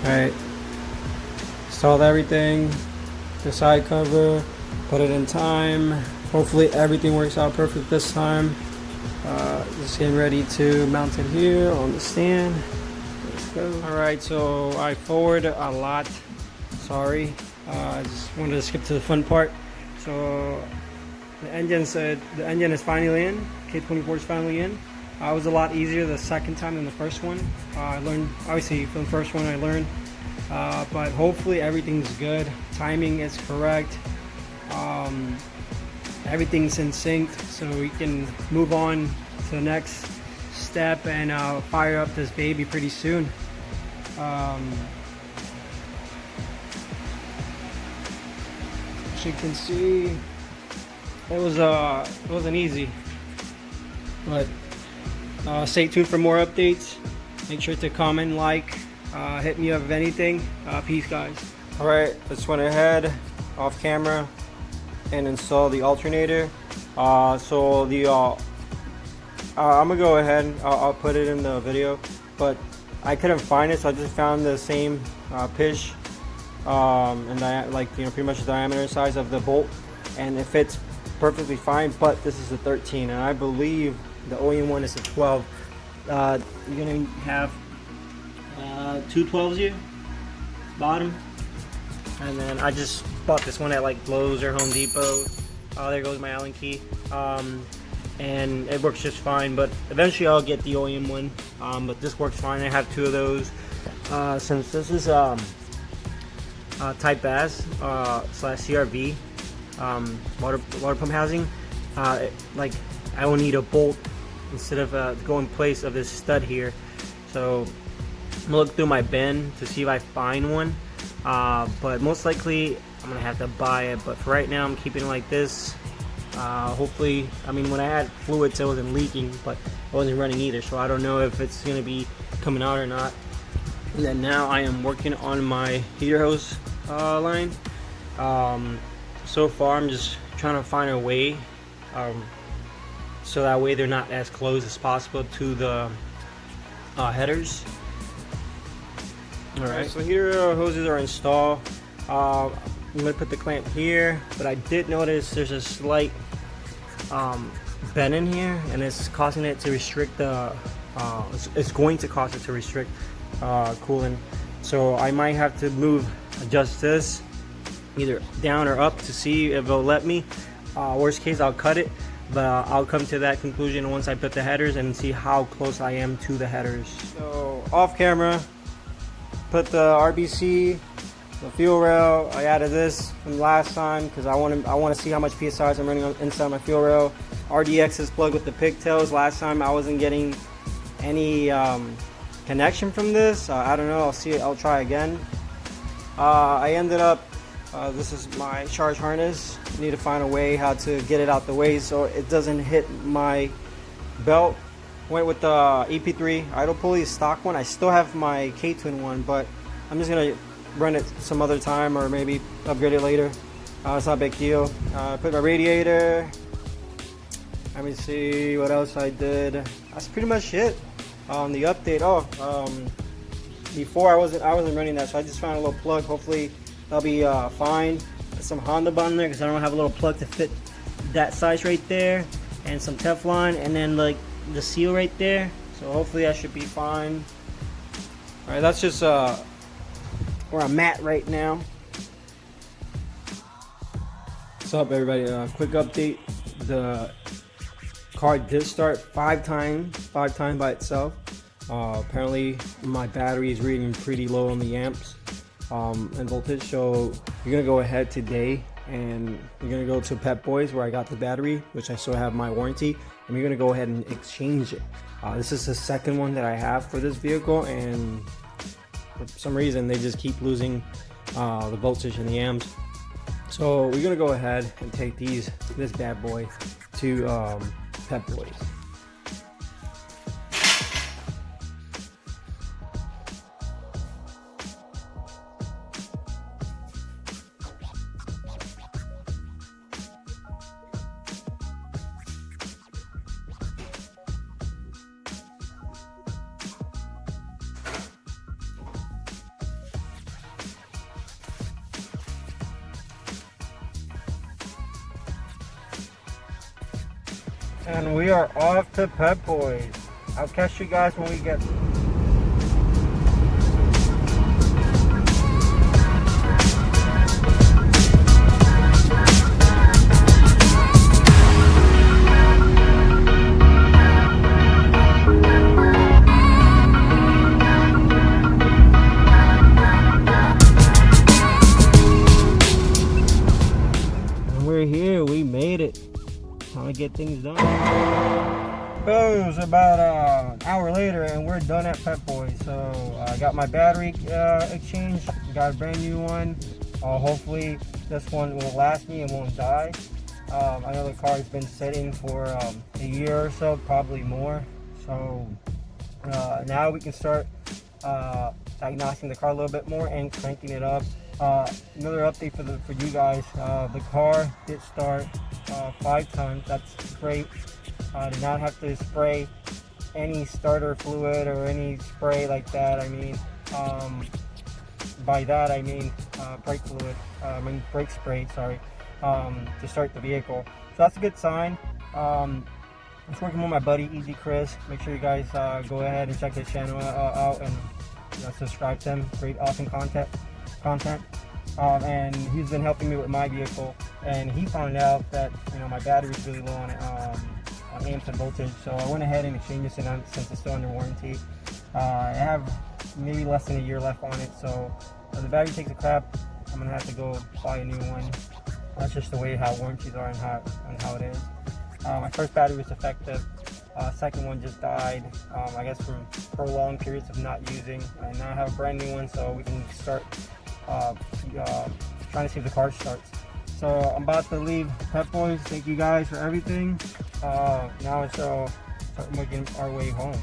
Alright, installed everything, the side cover, put it in time. Hopefully everything works out perfect this time. Just getting ready to mount it here on the stand. Let's go. Alright, so I forwarded a lot. Sorry, I just wanted to skip to the fun part. So the engine is finally in. K24 is finally in. It was a lot easier the second time than the first one. I learned, obviously from the first one I learned, but hopefully everything's good. Timing is correct. Everything's in sync, so we can move on to the next step and fire up this baby pretty soon. As you can see, it wasn't easy, but stay tuned for more updates. Make sure to comment, like, hit me up if anything. Peace, guys. Alright, let's went ahead off camera and install the alternator. So the I'm gonna go ahead, I'll put it in the video, but I couldn't find it, so I just found the same pitch and pretty much the diameter size of the bolt, and it fits perfectly fine. But this is a 13, and I believe the OEM one is a 12. You're gonna have two 12s here, bottom, and then I just bought this one at like Lowe's or Home Depot. There goes my Allen key, and it works just fine. But eventually I'll get the OEM one, but this works fine. I have two of those. Since this is Type BAS slash CRV water pump housing, like I will need a bolt instead of go in place of this stud here. So I'm gonna look through my bin to see if I find one, but most likely I'm gonna have to buy it. But for right now I'm keeping it like this. Hopefully, I mean, when I had fluids it wasn't leaking, but it wasn't running either, so I don't know if it's gonna be coming out or not. And then now I am working on my heater hose line. So far I'm just trying to find a way so that way they're not as close as possible to the headers. Alright, so heater hoses are installed. I'm going to put the clamp here, but I did notice there's a slight bend in here, and it's causing it to restrict the it's going to cause it to restrict coolant. So I might have to adjust this either down or up to see if it'll let me. Worst case I'll cut it, but I'll come to that conclusion once I put the headers and see how close I am to the headers. So off camera, put the RBC, the fuel rail. I added this from last time because I want to see how much PSI I'm running inside my fuel rail. RDX is plugged with the pigtails. Last time I wasn't getting any connection from this. I don't know. I'll try again. I ended up. This is my charge harness. I need to find a way how to get it out the way so it doesn't hit my belt. Went with the EP3 idle pulley, stock one. I still have my KTUNED one, but I'm just gonna run it some other time or maybe upgrade it later. It's not a big deal. Put my radiator. Let me see what else I did. That's pretty much it on the update. Before I wasn't running that, so I just found a little plug. Hopefully that'll be fine. Put some Honda bond there because I don't have a little plug to fit that size right there, and some Teflon, and then like the seal right there. So hopefully that should be fine. All right, that's just where I'm at right now. What's up, everybody? Quick update. The car did start five times by itself. Apparently my battery is reading pretty low on the amps and voltage, so you're gonna go ahead today and you're gonna go to Pep Boys where I got the battery, which I still have my warranty, and you're gonna go ahead and exchange it. This is the second one that I have for this vehicle, and for some reason they just keep losing the voltage and the amps. So we're gonna go ahead and take this bad boy to Pep Boys. And we are off to Pep Boys. I'll catch you guys when we get. And we're here. We made it. Time to get things done. Boom, it's about an hour later and we're done at Pep Boys. So I got my battery exchanged, got a brand new one. Hopefully this one will last me and won't die. I know the car has been sitting for a year or so, probably more. So now we can start diagnosing the car a little bit more and cranking it up. Another update for you guys, the car did start 5 times. That's great. Did not have to spray any starter fluid or any spray like that. I mean, by that I mean brake fluid, brake spray, sorry, to start the vehicle. So that's a good sign. I'm just working with my buddy Easy Chris. Make sure you guys go ahead and check his channel out and subscribe to him. Great, awesome content. And he's been helping me with my vehicle, and he found out that my battery is really low on amps and voltage, so I went ahead and exchanged it since it's still under warranty. I have maybe less than a year left on it, so if the battery takes a crap, I'm gonna have to go buy a new one. That's just the way how warranties are and how it is. My first battery was defective. Second one just died, I guess from prolonged periods of not using. And now I have a brand new one, so we can start trying to see if the car starts. So I'm about to leave Pep Boys. Thank you guys for everything. Now it's start making our way home.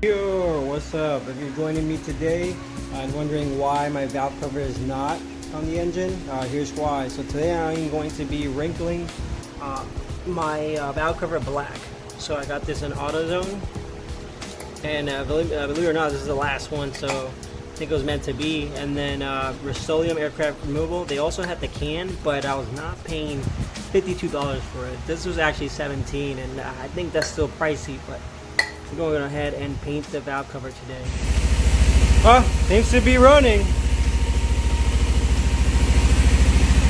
Yo, what's up? If you're joining me today and wondering why my valve cover is not on the engine, here's why. So today I'm going to be wrinkling my valve cover black. So I got this in AutoZone, and believe it or not, this is the last one, so I think it was meant to be. And then Rust-Oleum aircraft removal, they also had the can, but I was not paying $52 for it. This was actually $17, and I think that's still pricey, but we're going to go ahead and paint the valve cover today. Seems to be running.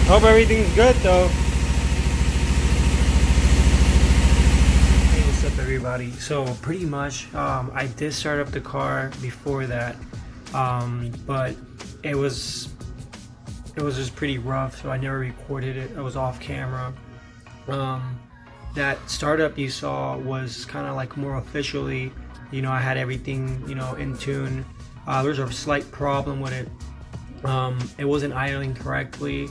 Hope everything's good though. Hey, what's up everybody? So pretty much I did start up the car before that, but it was just pretty rough, so I never recorded it. I was off camera. That startup you saw was kind of like more officially, I had everything in tune. There's a slight problem with it. It wasn't idling correctly,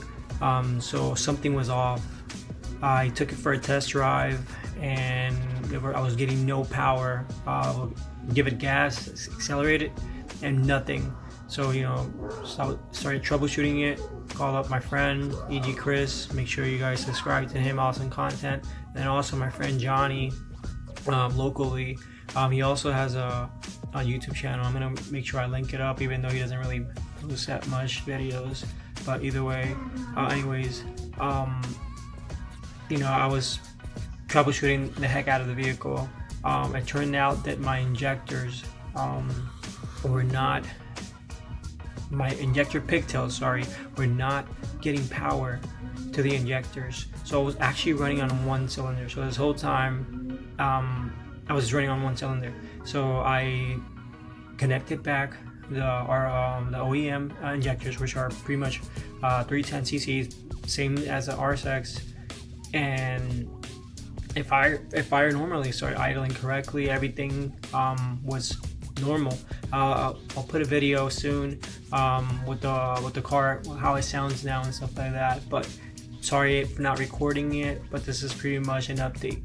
so something was off. I took it for a test drive and I was getting no power. Give it gas, accelerate it, and nothing. So started troubleshooting it. Called up my friend E.G. Chris. Make sure you guys subscribe to him, awesome content. And also my friend Johnny, locally. He also has a YouTube channel. I'm gonna make sure I link it up, even though he doesn't really post that much videos. But either way, anyways, I was troubleshooting the heck out of the vehicle. It turned out that my injectors were not, my injector pigtails, were not getting power to the injectors. So I was actually running on one cylinder. So this whole time, I was running on one cylinder. So I connected back the OEM injectors, which are pretty much 310 cc's, same as the RSX, and it fired normally. Started idling correctly. Everything was normal. I'll put a video soon with the car, how it sounds now and stuff like that. But sorry for not recording it, but this is pretty much an update.